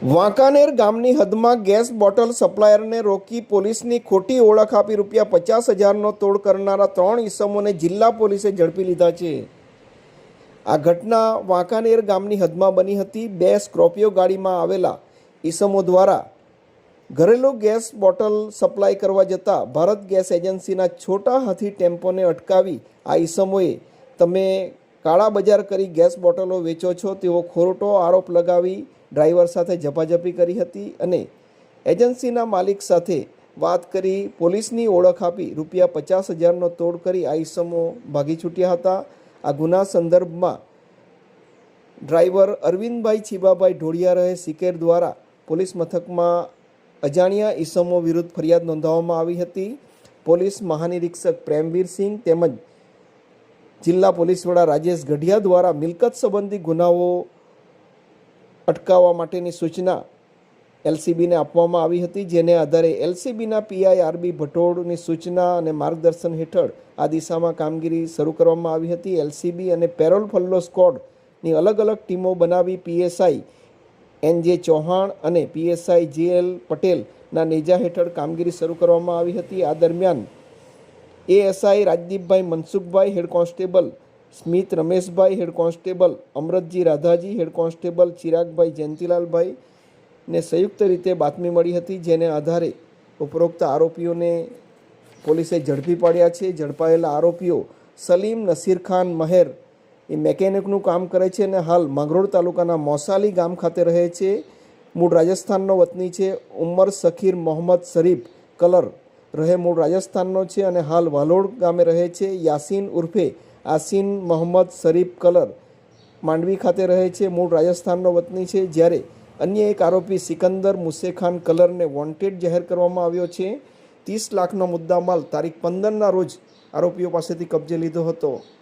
વાંકાનેર ગામની હદમાં gas bottle સપ્લાયરને રોકી પોલીસની ખોટી ઓળખ આપી ₹50,000નો તોડ કરનારા 3 ઈસમોને જિલ્લા પોલીસે ઝડપી લીધા છે। આ ઘટના વાંકાનેર ગામની હદમાં બની હતી। 2 સ્કોર્પિયો ગાડીમાં આવેલા ઈસમો દ્વારા ઘરેલું ગેસ બોટલ સપ્લાય કરવા જતા ભારત ગેસ એજન્સીના છોટા હાથી ટેમ્પોને અટકાવી આ ઈસમોએ તમે કાળા બજાર કરી ગેસ બોટલો વેચો છો તેવો ખોટો આરોપ લગાવી ડ્રાઈવર સાથે ઝપાઝપી કરી હતી અને એજન્સીના માલિક સાથે વાત કરી પોલીસની ઓળખ આપી ₹50,000નો તોડ કરી આ ઈસમો ભાગી છૂટ્યા હતા। આ ગુના સંદર્ભમાં ડ્રાઈવર અરવિંદભાઈ છીબાભાઈ ઢોળિયા રહે સિકેર દ્વારા પોલીસ મથકમાં અજાણ્યા ઈસમો વિરુદ્ધ ફરિયાદ નોંધાવવામાં આવી હતી। પોલીસ મહાનિરીક્ષક પ્રેમવીરસિંહ તેમજ જિલ્લા પોલીસ વડા રાજેશ ગઢિયા દ્વારા મિલકત સંબંધી ગુનાઓ અટકાવવા માટેની સૂચના એલસીબીને આપવામાં આવી હતી, જેને આધારે એલસીબીના પીઆઈ આરબી ભટોળની સૂચના અને માર્ગદર્શન હેઠળ આ દિશામાં કામગીરી શરૂ કરવામાં આવી હતી। એલસીબી અને પેરોલ ફલ્લો સ્ક્વોડની અલગ અલગ ટીમો બનાવી પીએસઆઈ એનજે ચૌહાણ અને પીએસઆઈ જેએલ પટેલના નેજા હેઠળ કામગીરી શરૂ કરવામાં આવી હતી। આ દરમિયાન એએસઆઈ રાજદીપભાઈ મનસુખભાઈ, હેડ કોન્સ્ટેબલ સ્મિત રમેશભાઈ, head constable Amratji Radhaji, head constable ચિરાગભાઈ જયંતિલાલભાઈ ને સંયુક્ત રીતે બાતમી મળી હતી, જેને આધારે ઉપરોક્ત આરોપીઓને પોલીસે ઝડપી પાડ્યા છે। ઝડપાયેલા આરોપીઓ સલીમ નસીરખાન મહેર એ મેકેનિકનું કામ કરે છે અને હાલ માંગરોળ તાલુકાના મોસાલી ગામ ખાતે રહે છે। મૂળ રાજસ્થાનનો વતની છે। ઉમર સખીર મોહમ્મદ શરીફ કલર રહે મૂળ રાજસ્થાનનો છે અને હાલ વાલોડ ગામે રહે છે। યાસીન ઉર્ફે આસીન મોહમ્મદ શરીફ કલર માંડવી ખાતે રહે છે, મૂળ રાજસ્થાનનો વતની છે। જ્યારે અન્ય એક આરોપી સિકંદર મુસેખાન કલરને વોન્ટેડ જાહેર કરવામાં આવ્યો છે। 30 લાખનો મુદ્દામાલ તારીખ 15ના રોજ આરોપીઓ પાસેથી કબજે લીધો હતો।